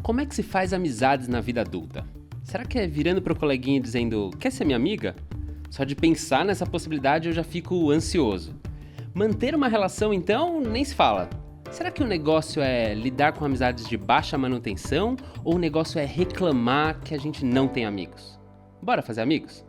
Como é que se faz amizades na vida adulta? Será que é virando pro coleguinha e dizendo, quer ser minha amiga? Só de pensar nessa possibilidade eu já fico ansioso. Manter uma relação, então, nem se fala. Será que o negócio é lidar com amizades de baixa manutenção ou o negócio é reclamar que a gente não tem amigos? Bora fazer amigos?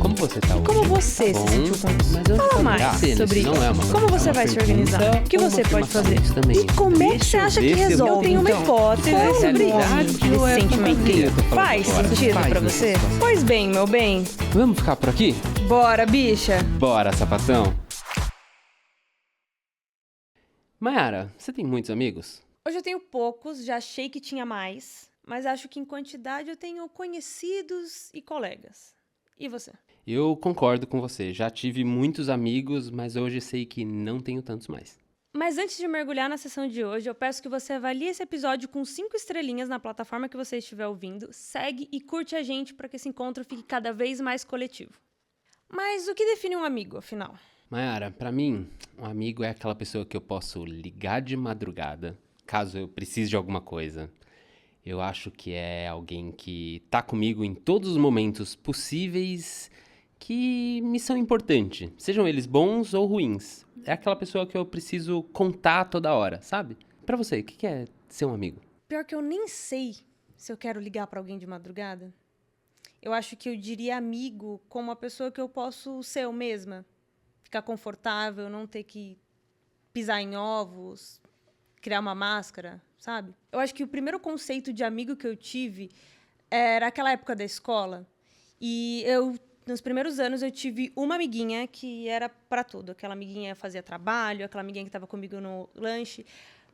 Como você tá hoje? Como você Tá se bom, sentiu com isso? mas onde Fala tá mais você, né? sobre Isso isso. não é uma- Como você é uma vai se pergunta organizar? O que ou você uma pode afirmação? fazer? Isso também. E como é que Deixa você eu acha ver que se eu resolve? Tem uma então, hipótese qual é a sobre realidade esse ou é sentimento. fantasia? Eu tô falando Faz agora. sentido Faz pra nessa você? situação. Pois bem, meu bem. Vamos ficar por aqui? Bora, bicha. Bora, sapatão! Mayara, você tem muitos amigos? Hoje eu tenho poucos, já achei que tinha mais, mas acho que em quantidade eu tenho conhecidos e colegas. E você? Eu concordo com você. Já tive muitos amigos, mas hoje sei que não tenho tantos mais. Mas antes de mergulhar na sessão de hoje, eu peço que você avalie esse episódio com 5 estrelinhas na plataforma que você estiver ouvindo, segue e curte a gente para que esse encontro fique cada vez mais coletivo. Mas o que define um amigo, afinal? Mayara, pra mim, um amigo é aquela pessoa que eu posso ligar de madrugada, caso eu precise de alguma coisa. Eu acho que é alguém que tá comigo em todos os momentos possíveis que me são importantes, sejam eles bons ou ruins. É aquela pessoa que eu preciso contar toda hora, sabe? Pra você, o que é ser um amigo? Pior que eu nem sei se eu quero ligar pra alguém de madrugada. Eu acho que eu diria amigo como uma pessoa que eu posso ser eu mesma. Ficar confortável, não ter que pisar em ovos, criar uma máscara, sabe? Eu acho que o primeiro conceito de amigo que eu tive era aquela época da escola. E nos primeiros anos, eu tive uma amiguinha que era pra tudo. Aquela amiguinha fazia trabalho, aquela amiguinha que estava comigo no lanche.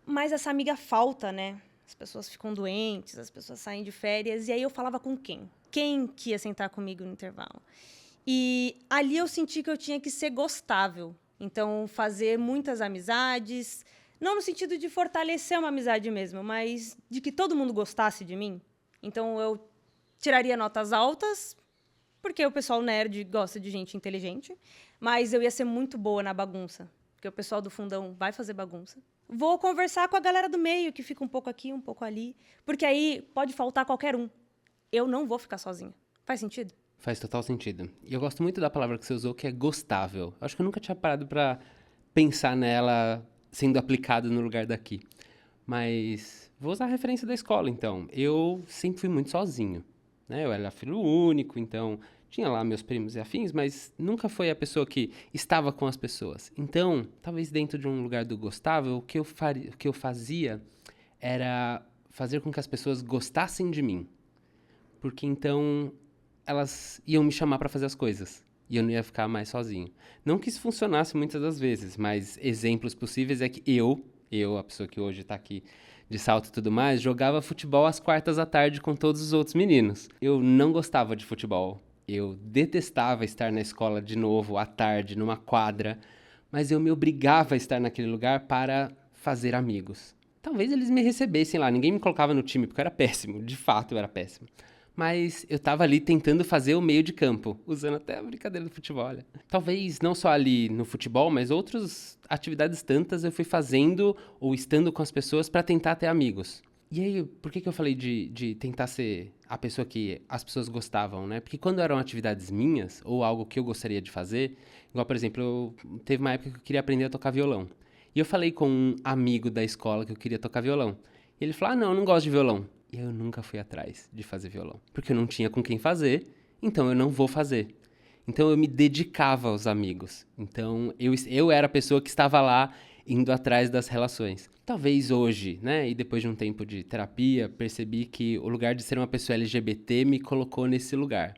Mas essa amiga falta, né? As pessoas ficam doentes, as pessoas saem de férias. E aí eu falava com quem? Quem que ia sentar comigo no intervalo? E ali eu senti que eu tinha que ser gostável. Então, fazer muitas amizades. Não no sentido de fortalecer uma amizade mesmo, mas de que todo mundo gostasse de mim. Então, eu tiraria notas altas, porque o pessoal nerd gosta de gente inteligente. Mas eu ia ser muito boa na bagunça, porque o pessoal do fundão vai fazer bagunça. Vou conversar com a galera do meio, que fica um pouco aqui, um pouco ali. Porque aí pode faltar qualquer um. Eu não vou ficar sozinha. Faz sentido? Faz total sentido. E eu gosto muito da palavra que você usou, que é gostável. Acho que eu nunca tinha parado pra pensar nela sendo aplicada no lugar daqui. Mas vou usar a referência da escola, então. Eu sempre fui muito sozinho, né? Eu era filho único, então tinha lá meus primos e afins, mas nunca foi a pessoa que estava com as pessoas. Então, talvez dentro de um lugar do gostável, o que eu fazia era fazer com que as pessoas gostassem de mim. Porque então elas iam me chamar pra fazer as coisas. E eu não ia ficar mais sozinho. Não que isso funcionasse muitas das vezes, mas exemplos possíveis é que a pessoa que hoje tá aqui de salto e tudo mais, jogava futebol às quartas à tarde com todos os outros meninos. Eu não gostava de futebol. Eu detestava estar na escola de novo, à tarde, numa quadra. Mas eu me obrigava a estar naquele lugar para fazer amigos. Talvez eles me recebessem lá. Ninguém me colocava no time, porque eu era péssimo. De fato, eu era péssimo. Mas eu tava ali tentando fazer o meio de campo, usando até a brincadeira do futebol, olha. Talvez não só ali no futebol, mas outras atividades tantas eu fui fazendo ou estando com as pessoas pra tentar ter amigos. E aí, por que eu falei de tentar ser a pessoa que as pessoas gostavam, né? Porque quando eram atividades minhas, ou algo que eu gostaria de fazer, igual, por exemplo, teve uma época que eu queria aprender a tocar violão. E eu falei com um amigo da escola que eu queria tocar violão. E ele falou, não, eu não gosto de violão. E eu nunca fui atrás de fazer violão. Porque eu não tinha com quem fazer, então eu não vou fazer. Então eu me dedicava aos amigos. Então eu era a pessoa que estava lá indo atrás das relações. Talvez hoje, né, e depois de um tempo de terapia, percebi que o lugar de ser uma pessoa LGBT me colocou nesse lugar.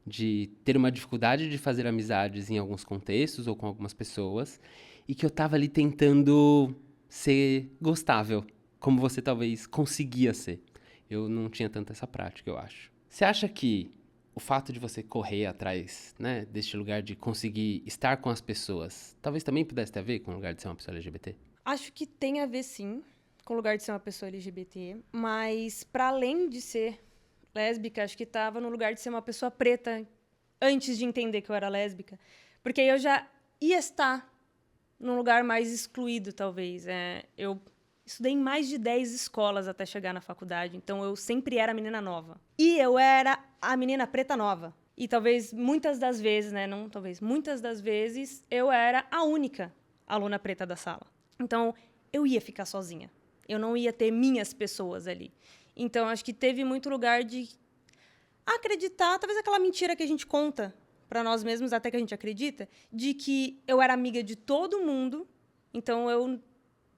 De ter uma dificuldade de fazer amizades em alguns contextos ou com algumas pessoas. E que eu estava ali tentando ser gostável, como você talvez conseguia ser. Eu não tinha tanto essa prática, eu acho. Você acha que o fato de você correr atrás, né, deste lugar de conseguir estar com as pessoas, talvez também pudesse ter a ver com o lugar de ser uma pessoa LGBT? Acho que tem a ver, sim, com o lugar de ser uma pessoa LGBT. Mas, para além de ser lésbica, acho que estava no lugar de ser uma pessoa preta antes de entender que eu era lésbica. Porque aí eu já ia estar num lugar mais excluído, talvez. Eu estudei em mais de 10 escolas até chegar na faculdade, então eu sempre era a menina nova. E eu era a menina preta nova. E talvez muitas das vezes, né, não talvez, muitas das vezes eu era a única aluna preta da sala. Então, eu ia ficar sozinha. Eu não ia ter minhas pessoas ali. Então, acho que teve muito lugar de acreditar, talvez aquela mentira que a gente conta para nós mesmos, até que a gente acredita, de que eu era amiga de todo mundo, então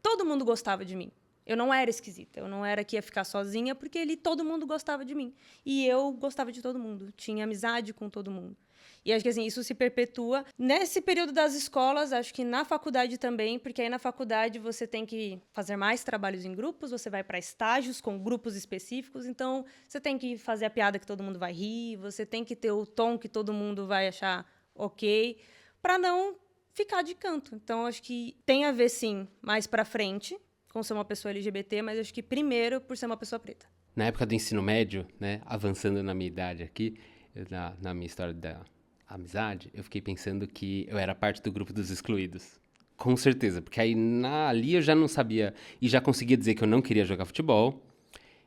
todo mundo gostava de mim. Eu não era esquisita, eu não era que ia ficar sozinha, porque todo mundo gostava de mim. E eu gostava de todo mundo, tinha amizade com todo mundo. E acho que assim, isso se perpetua nesse período das escolas, acho que na faculdade também, porque aí na faculdade você tem que fazer mais trabalhos em grupos, você vai para estágios com grupos específicos, então você tem que fazer a piada que todo mundo vai rir, você tem que ter o tom que todo mundo vai achar ok, para não ficar de canto. Então acho que tem a ver sim, mais para frente, com ser uma pessoa LGBT, mas acho que primeiro por ser uma pessoa preta. Na época do ensino médio, né, avançando na minha idade aqui, na minha história da amizade, eu fiquei pensando que eu era parte do grupo dos excluídos. Com certeza, porque aí ali eu já não sabia e já conseguia dizer que eu não queria jogar futebol.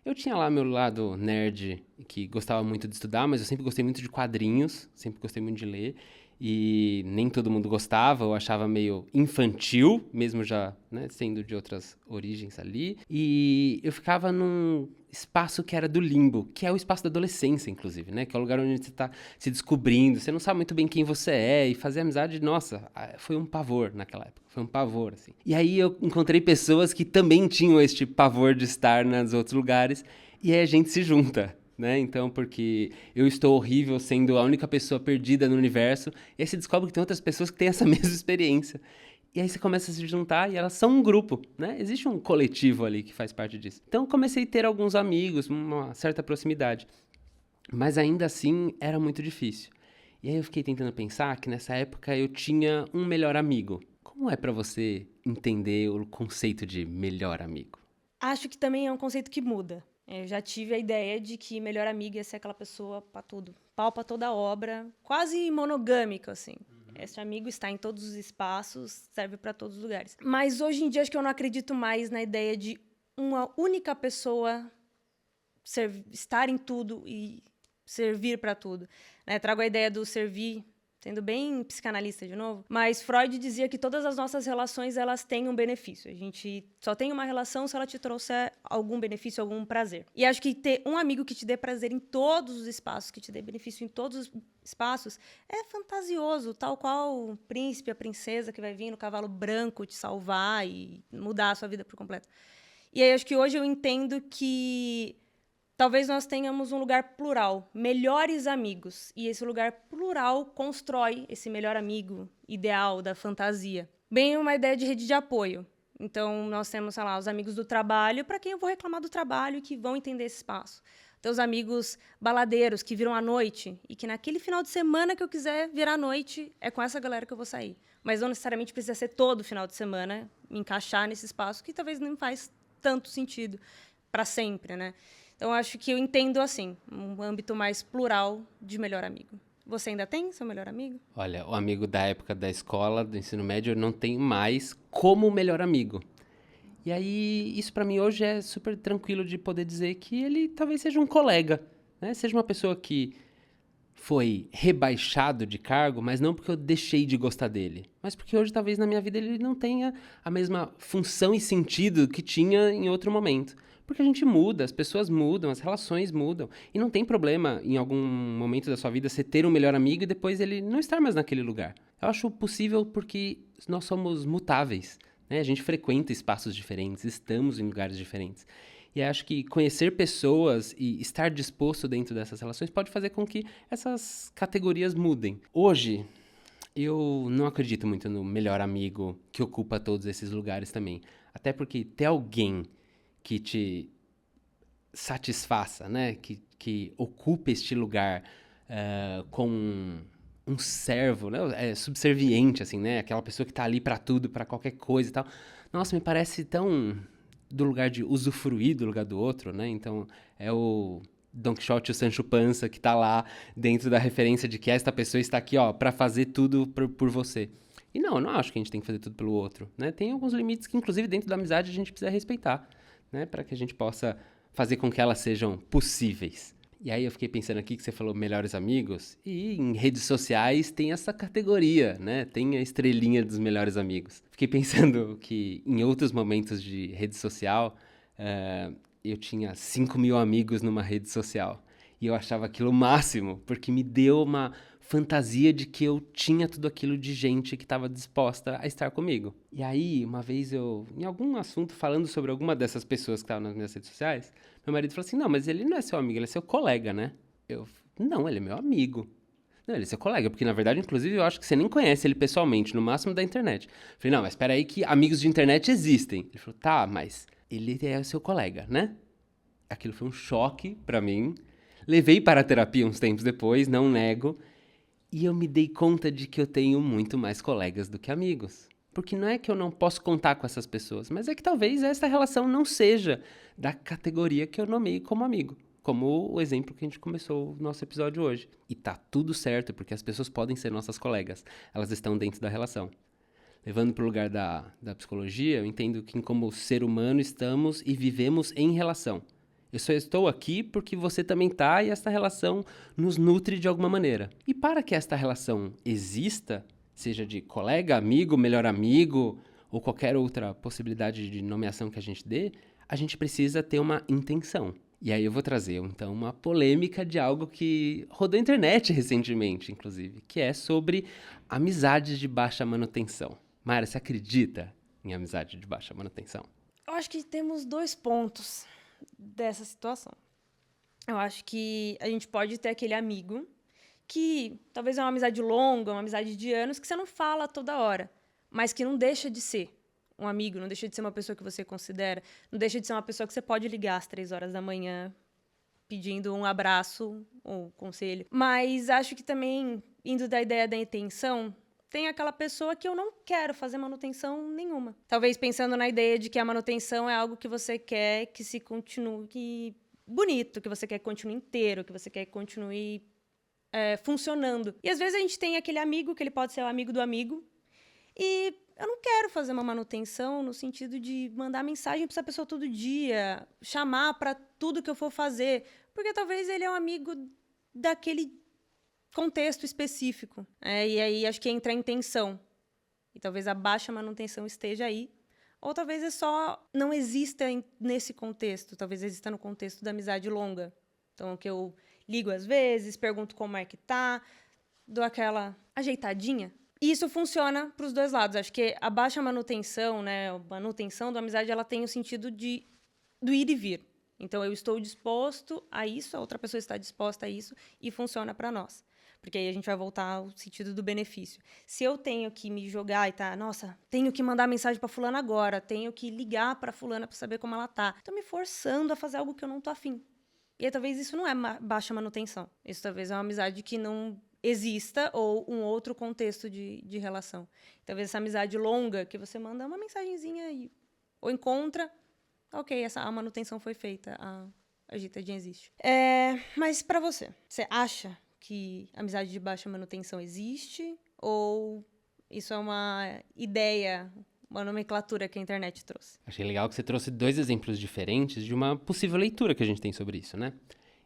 Eu tinha lá meu lado nerd, que gostava muito de estudar, mas eu sempre gostei muito de quadrinhos, sempre gostei muito de ler. E nem todo mundo gostava, eu achava meio infantil, mesmo já, né, sendo de outras origens ali. E eu ficava num espaço que era do limbo, que é o espaço da adolescência, inclusive, né? Que é o lugar onde você está se descobrindo, você não sabe muito bem quem você é, e fazer amizade, nossa, foi um pavor naquela época, foi um pavor, assim. E aí eu encontrei pessoas que também tinham este pavor de estar nos outros lugares, e aí a gente se junta. Né? Então, porque eu estou horrível sendo a única pessoa perdida no universo, e aí você descobre que tem outras pessoas que têm essa mesma experiência. E aí você começa a se juntar e elas são um grupo, né? Existe um coletivo ali que faz parte disso. Então, eu comecei a ter alguns amigos, uma certa proximidade. Mas ainda assim, era muito difícil. E aí eu fiquei tentando pensar que nessa época eu tinha um melhor amigo. Como é pra você entender o conceito de melhor amigo? Acho que também é um conceito que muda. Eu já tive a ideia de que melhor amiga ia ser aquela pessoa para tudo, pau para toda obra, quase monogâmico, assim. Esse amigo está em todos os espaços, serve para todos os lugares. Mas hoje em dia acho que eu não acredito mais na ideia de uma única pessoa estar em tudo e servir para tudo. Né? Trago a ideia do servir, sendo bem psicanalista de novo, mas Freud dizia que todas as nossas relações elas têm um benefício. A gente só tem uma relação se ela te trouxer algum benefício, algum prazer. E acho que ter um amigo que te dê prazer em todos os espaços, que te dê benefício em todos os espaços, é fantasioso, tal qual o príncipe, a princesa que vai vir no cavalo branco te salvar e mudar a sua vida por completo. E aí acho que hoje eu entendo que talvez nós tenhamos um lugar plural, melhores amigos. E esse lugar plural constrói esse melhor amigo ideal da fantasia. Bem uma ideia de rede de apoio. Então, nós temos, sei lá, os amigos do trabalho, para quem eu vou reclamar do trabalho e que vão entender esse espaço. Teus amigos baladeiros que viram à noite e que naquele final de semana que eu quiser virar à noite, é com essa galera que eu vou sair. Mas não necessariamente precisa ser todo final de semana, me encaixar nesse espaço que talvez não faz tanto sentido para sempre, né? Então, acho que eu entendo assim, um âmbito mais plural de melhor amigo. Você ainda tem seu melhor amigo? Olha, o amigo da época da escola, do ensino médio, eu não tenho mais como melhor amigo. E aí, isso pra mim hoje é super tranquilo de poder dizer que ele talvez seja um colega, né? Seja uma pessoa que foi rebaixado de cargo, mas não porque eu deixei de gostar dele, mas porque hoje talvez na minha vida ele não tenha a mesma função e sentido que tinha em outro momento. Porque a gente muda, as pessoas mudam, as relações mudam. E não tem problema, em algum momento da sua vida, você ter um melhor amigo e depois ele não estar mais naquele lugar. Eu acho possível porque nós somos mutáveis, né? A gente frequenta espaços diferentes, estamos em lugares diferentes. E acho que conhecer pessoas e estar disposto dentro dessas relações pode fazer com que essas categorias mudem. Hoje, eu não acredito muito no melhor amigo que ocupa todos esses lugares também. Até porque ter alguém que te satisfaça, né? Que ocupe este lugar com um servo, né? Subserviente, assim, né? Aquela pessoa que tá ali pra tudo, pra qualquer coisa e tal. Nossa, me parece tão do lugar de usufruir do lugar do outro, né? Então, é o Don Quixote e o Sancho Panza que tá lá dentro da referência de que esta pessoa está aqui, ó, pra fazer tudo por você. E não, eu não acho que a gente tem que fazer tudo pelo outro, né? Tem alguns limites que, inclusive, dentro da amizade a gente precisa respeitar, né? Para que a gente possa fazer com que elas sejam possíveis. E aí eu fiquei pensando aqui que você falou melhores amigos, e em redes sociais tem essa categoria, né? Tem a estrelinha dos melhores amigos. Fiquei pensando que em outros momentos de rede social, eu tinha 5.000 amigos numa rede social. E eu achava aquilo o máximo, porque me deu uma fantasia de que eu tinha tudo aquilo de gente que estava disposta a estar comigo. E aí, uma vez em algum assunto, falando sobre alguma dessas pessoas que estavam nas minhas redes sociais, meu marido falou assim, não, mas ele não é seu amigo, ele é seu colega, né? Não, ele é meu amigo. Não, ele é seu colega, porque na verdade, inclusive, eu acho que você nem conhece ele pessoalmente, no máximo da internet. Eu falei, não, mas espera aí que amigos de internet existem. Ele falou, tá, mas ele é seu colega, né? Aquilo foi um choque pra mim. Levei para a terapia uns tempos depois, não nego, e eu me dei conta de que eu tenho muito mais colegas do que amigos. Porque não é que eu não posso contar com essas pessoas, mas é que talvez essa relação não seja da categoria que eu nomeei como amigo. Como o exemplo que a gente começou o nosso episódio hoje. E tá tudo certo, porque as pessoas podem ser nossas colegas. Elas estão dentro da relação. Levando para o lugar da psicologia, eu entendo que como ser humano estamos e vivemos em relação. Eu só estou aqui porque você também está e esta relação nos nutre de alguma maneira. E para que esta relação exista, seja de colega, amigo, melhor amigo ou qualquer outra possibilidade de nomeação que a gente precisa ter uma intenção. E aí eu vou trazer, então, uma polêmica de algo que rodou a internet recentemente, inclusive, que é sobre amizades de baixa manutenção. Mayra, você acredita em amizade de baixa manutenção? Eu acho que temos 2 pontos dessa situação. Eu acho que a gente pode ter aquele amigo que talvez é uma amizade longa, uma amizade de anos, que você não fala toda hora, mas que não deixa de ser um amigo, não deixa de ser uma pessoa que você considera, não deixa de ser uma pessoa que você pode ligar às 3 horas da manhã pedindo um abraço ou conselho. Mas acho que também, indo da ideia da intenção, tem aquela pessoa que eu não quero fazer manutenção nenhuma. Talvez pensando na ideia de que a manutenção é algo que você quer que se continue bonito, que você quer que continue inteiro, que você quer que continue funcionando. E às vezes a gente tem aquele amigo que ele pode ser o amigo do amigo e eu não quero fazer uma manutenção no sentido de mandar mensagem para essa pessoa todo dia, chamar para tudo que eu for fazer, porque talvez ele é um amigo daquele contexto específico. E aí acho que entra a intenção. E talvez a baixa manutenção esteja aí. Ou talvez é só não exista nesse contexto. Talvez exista no contexto da amizade longa. Então, que eu ligo às vezes, pergunto como é que tá, dou aquela ajeitadinha. E isso funciona para os 2 lados. Acho que a baixa manutenção, né, a manutenção da amizade, ela tem o sentido do ir e vir. Então, eu estou disposto a isso, a outra pessoa está disposta a isso, e funciona para nós. Porque aí a gente vai voltar ao sentido do benefício. Se eu tenho que me jogar e nossa, tenho que mandar mensagem para fulana agora, tenho que ligar para fulana para saber como ela tá. Tô me forçando a fazer algo que eu não tô afim. E aí, talvez isso não é baixa manutenção. Isso talvez é uma amizade que não exista ou um outro contexto de relação. Talvez essa amizade longa que você manda uma mensagenzinha ou encontra, ok, a manutenção foi feita, a ajeitadinha existe. Mas para você acha que amizade de baixa manutenção existe? Ou isso é uma ideia, uma nomenclatura que a internet trouxe? Achei legal que você trouxe 2 exemplos diferentes de uma possível leitura que a gente tem sobre isso, né?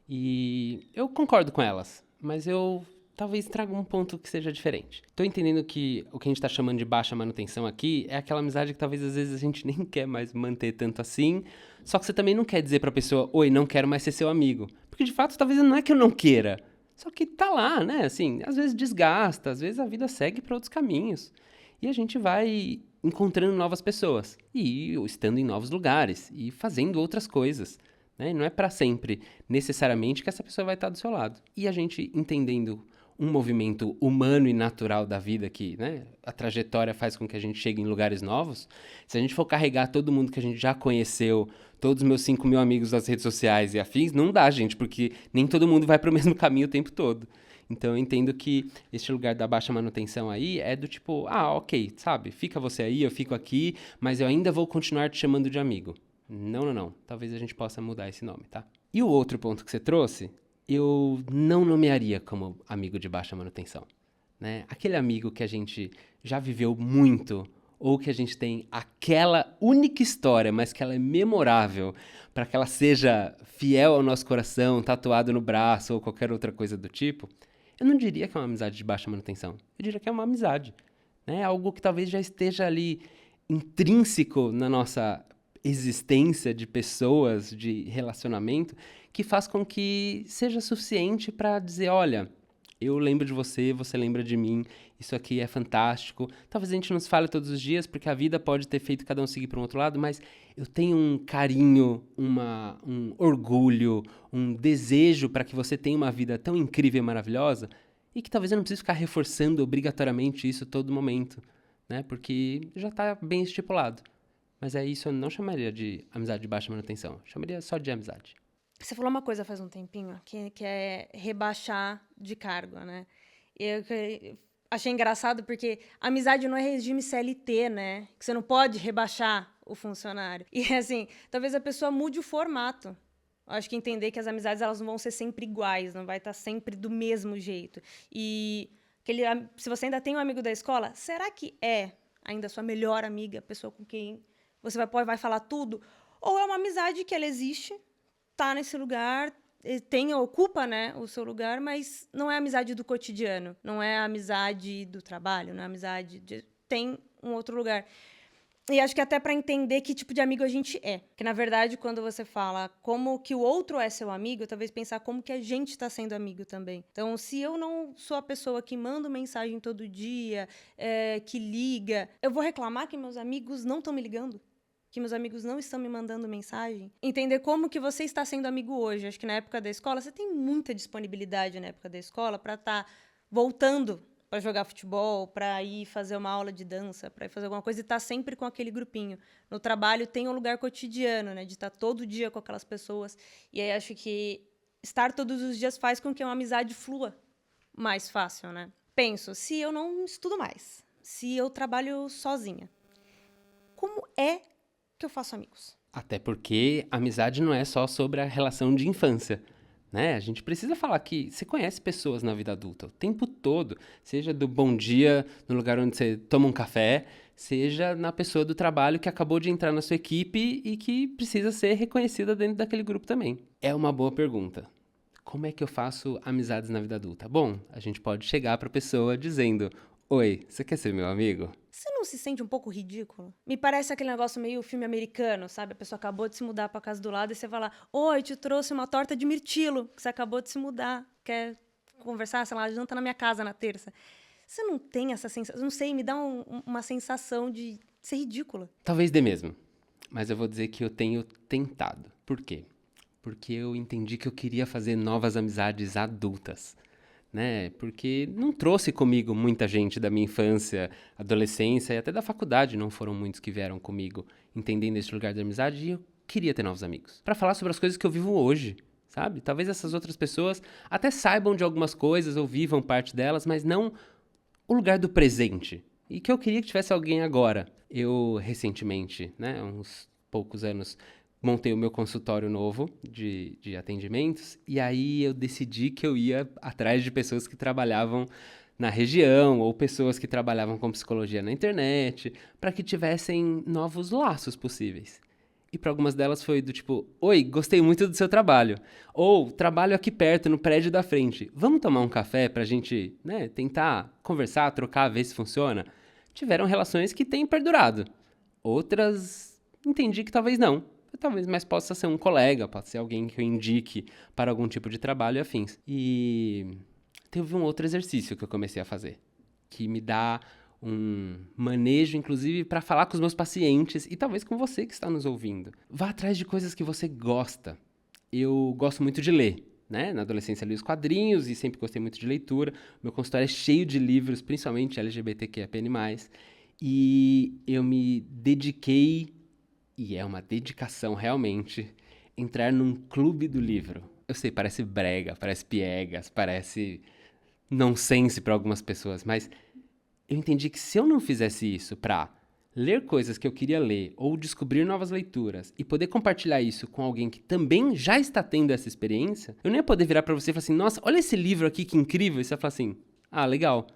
E eu concordo com elas, mas eu talvez traga um ponto que seja diferente. Tô entendendo que o que a gente tá chamando de baixa manutenção aqui é aquela amizade que talvez às vezes a gente nem quer mais manter tanto assim, só que você também não quer dizer pra pessoa, oi, não quero mais ser seu amigo. Porque de fato, talvez não é que eu não queira, só que tá lá, né? Assim, às vezes desgasta, às vezes a vida segue para outros caminhos. E a gente vai encontrando novas pessoas, e estando em novos lugares, e fazendo outras coisas. Né? Não é para sempre, necessariamente, que essa pessoa vai estar do seu lado. E a gente entendendo um movimento humano e natural da vida que, né, a trajetória faz com que a gente chegue em lugares novos, se a gente for carregar todo mundo que a gente já conheceu, todos os meus 5.000 amigos das redes sociais e afins, não dá, gente, porque nem todo mundo vai para o mesmo caminho o tempo todo. Então eu entendo que este lugar da baixa manutenção aí é do tipo, ok, sabe, fica você aí, eu fico aqui, mas eu ainda vou continuar te chamando de amigo. Não. Talvez a gente possa mudar esse nome, tá? E o outro ponto que você trouxe, eu não nomearia como amigo de baixa manutenção. né? Aquele amigo que a gente já viveu muito, ou que a gente tem aquela única história, mas que ela é memorável, para que ela seja fiel ao nosso coração, tatuado no braço ou qualquer outra coisa do tipo, eu não diria que é uma amizade de baixa manutenção. Eu diria que é uma amizade, né? Algo que talvez já esteja ali intrínseco na nossa existência de pessoas, de relacionamento, que faz com que seja suficiente para dizer, olha, eu lembro de você, você lembra de mim, isso aqui é fantástico. Talvez a gente não se fale todos os dias, porque a vida pode ter feito cada um seguir para um outro lado, mas eu tenho um carinho, um orgulho, um desejo para que você tenha uma vida tão incrível e maravilhosa, e que talvez eu não precise ficar reforçando obrigatoriamente isso todo momento, né? Porque já está bem estipulado. Mas é isso, eu não chamaria de amizade de baixa manutenção, eu chamaria só de amizade. Você falou uma coisa faz um tempinho, que é rebaixar de cargo, né? Eu achei engraçado porque amizade não é regime CLT, né? Que você não pode rebaixar o funcionário. E, assim, talvez a pessoa mude o formato. Eu acho que entender que as amizades elas não vão ser sempre iguais, não vai estar sempre do mesmo jeito. E se você ainda tem um amigo da escola, será que é ainda a sua melhor amiga, a pessoa com quem você vai falar tudo? Ou é uma amizade que ela existe, tá nesse lugar, ocupa, né, o seu lugar, mas não é a amizade do cotidiano, não é a amizade do trabalho, não é a amizade tem um outro lugar. E acho que até para entender que tipo de amigo a gente é. Que, na verdade, quando você fala como que o outro é seu amigo, talvez pensar como que a gente está sendo amigo também. Então, se eu não sou a pessoa que manda mensagem todo dia, que liga, eu vou reclamar que meus amigos não estão me ligando? Que meus amigos não estão me mandando mensagem? Entender como que você está sendo amigo hoje. Acho que na época da escola, você tem muita disponibilidade na época da escola para estar voltando para jogar futebol, para ir fazer uma aula de dança, para ir fazer alguma coisa e estar sempre com aquele grupinho. No trabalho tem um lugar cotidiano, né, de estar todo dia com aquelas pessoas. E aí acho que estar todos os dias faz com que uma amizade flua mais fácil, né? Penso, se eu não estudo mais, se eu trabalho sozinha, como é que eu faço amigos? Até porque amizade não é só sobre a relação de infância, né? A gente precisa falar que você conhece pessoas na vida adulta o tempo todo, seja do bom dia, no lugar onde você toma um café, seja na pessoa do trabalho que acabou de entrar na sua equipe e que precisa ser reconhecida dentro daquele grupo também. É uma boa pergunta. Como é que eu faço amizades na vida adulta? Bom, a gente pode chegar para a pessoa dizendo: oi, você quer ser meu amigo? Você não se sente um pouco ridículo? Me parece aquele negócio meio filme americano, sabe? A pessoa acabou de se mudar pra casa do lado e você vai lá: oi, te trouxe uma torta de mirtilo, que você acabou de se mudar. Quer conversar? Sei lá, janta na minha casa na terça. Você não tem essa sensação? Não sei, me dá uma sensação de ser ridícula. Talvez dê mesmo, mas eu vou dizer que eu tenho tentado. Por quê? Porque eu entendi que eu queria fazer novas amizades adultas, né? Porque não trouxe comigo muita gente da minha infância, adolescência e até da faculdade, não foram muitos que vieram comigo entendendo esse lugar de amizade e eu queria ter novos amigos. Para falar sobre as coisas que eu vivo hoje, sabe? Talvez essas outras pessoas até saibam de algumas coisas ou vivam parte delas, mas não o lugar do presente. E que eu queria que tivesse alguém agora. Eu, recentemente, né, uns poucos anos, montei o meu consultório novo de atendimentos e aí eu decidi que eu ia atrás de pessoas que trabalhavam na região ou pessoas que trabalhavam com psicologia na internet para que tivessem novos laços possíveis. E para algumas delas foi do tipo: oi, gostei muito do seu trabalho. Ou, trabalho aqui perto, no prédio da frente. Vamos tomar um café pra gente, né, tentar conversar, trocar, ver se funciona? Tiveram relações que têm perdurado. Outras, entendi que talvez não. Talvez mais possa ser um colega, pode ser alguém que eu indique para algum tipo de trabalho e afins. E teve um outro exercício que eu comecei a fazer, que me dá um manejo, inclusive, para falar com os meus pacientes e talvez com você que está nos ouvindo. Vá atrás de coisas que você gosta. Eu gosto muito de ler, né? Na adolescência li os quadrinhos e sempre gostei muito de leitura. Meu consultório é cheio de livros, principalmente LGBTQIAPN+. E eu me dediquei, e é uma dedicação realmente, entrar num clube do livro. Eu sei, parece brega, parece piegas, parece nonsense para algumas pessoas, mas eu entendi que se eu não fizesse isso para ler coisas que eu queria ler ou descobrir novas leituras e poder compartilhar isso com alguém que também já está tendo essa experiência, eu não ia poder virar para você e falar assim: nossa, olha esse livro aqui que incrível, e você ia falar assim: ah, legal.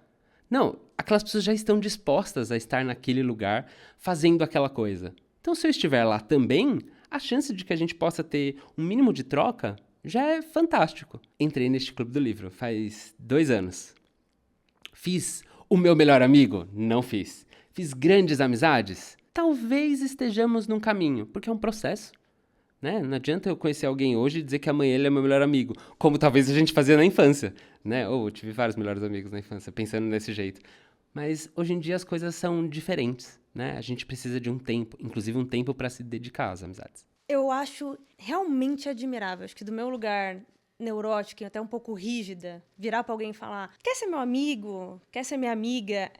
Não, aquelas pessoas já estão dispostas a estar naquele lugar fazendo aquela coisa. Então, se eu estiver lá também, a chance de que a gente possa ter um mínimo de troca já é fantástico. Entrei neste clube do livro faz 2 anos. Fiz o meu melhor amigo? Não fiz. Fiz grandes amizades? Talvez estejamos num caminho, porque é um processo. Né? Não adianta eu conhecer alguém hoje e dizer que amanhã ele é meu melhor amigo, como talvez a gente fazia na infância, né? Ou eu tive vários melhores amigos na infância, pensando desse jeito. Mas hoje em dia as coisas são diferentes, né? A gente precisa de um tempo, inclusive um tempo para se dedicar às amizades. Eu acho realmente admirável. Acho que do meu lugar neurótica e até um pouco rígida, virar pra alguém e falar: quer ser meu amigo? Quer ser minha amiga?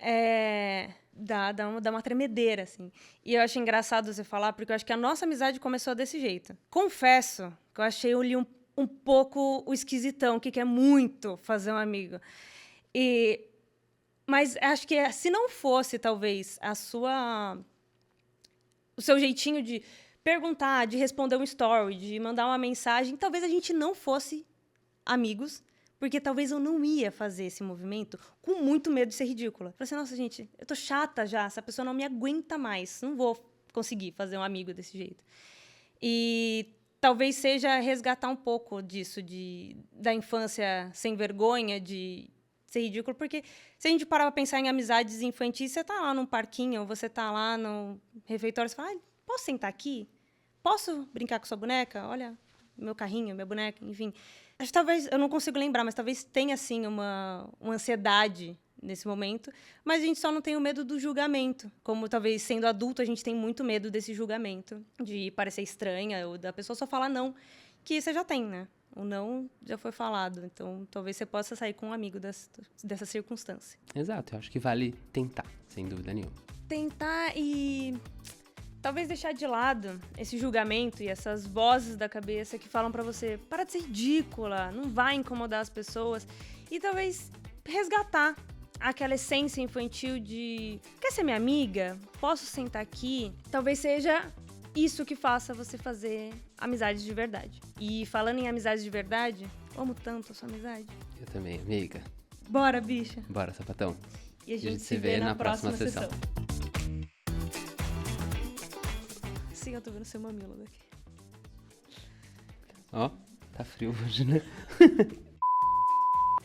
Dá uma tremedeira, assim. E eu acho engraçado você falar, porque eu acho que a nossa amizade começou desse jeito. Confesso que eu achei ele um pouco o esquisitão, que quer muito fazer um amigo. Mas acho que se não fosse, talvez, o seu jeitinho de perguntar, de responder um story, de mandar uma mensagem, talvez a gente não fosse amigos, porque talvez eu não ia fazer esse movimento com muito medo de ser ridícula. Falei assim, nossa, gente, eu tô chata já, essa pessoa não me aguenta mais, não vou conseguir fazer um amigo desse jeito. E talvez seja resgatar um pouco disso, da infância sem vergonha, de ser ridículo, porque se a gente parar pra pensar em amizades infantis, você tá lá num parquinho, ou você tá lá no refeitório, você fala, posso sentar aqui? Posso brincar com sua boneca? Olha, meu carrinho, minha boneca, enfim. Acho que talvez, eu não consigo lembrar, mas talvez tenha, assim, uma ansiedade nesse momento, mas a gente só não tem o medo do julgamento. Como, talvez, sendo adulto, a gente tem muito medo desse julgamento, de parecer estranha, ou da pessoa só falar não, que você já tem, né? O não já foi falado, então talvez você possa sair com um amigo dessa circunstância. Exato, eu acho que vale tentar, sem dúvida nenhuma. Tentar e talvez deixar de lado esse julgamento e essas vozes da cabeça que falam pra você, para de ser ridícula, não vai incomodar as pessoas. E talvez resgatar aquela essência infantil de, quer ser minha amiga? Posso sentar aqui? Talvez seja isso que faça você fazer amizades de verdade. E falando em amizades de verdade, amo tanto a sua amizade. Eu também, amiga. Bora, bicha. Bora, sapatão. E a gente se vê na próxima sessão. Sim, eu tô vendo seu mamilo daqui. Ó, tá frio hoje, né?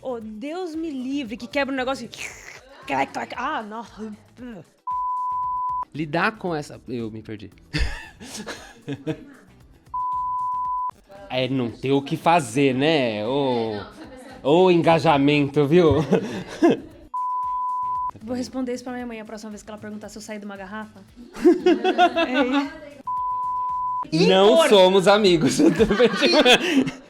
Oh, Deus me livre, que quebra um negócio e... Ah, não. Lidar com essa... Eu me perdi. É não ter o que fazer, né? Ô engajamento, viu? Vou responder isso pra minha mãe a próxima vez que ela perguntar se eu saí de uma garrafa. Não somos amigos.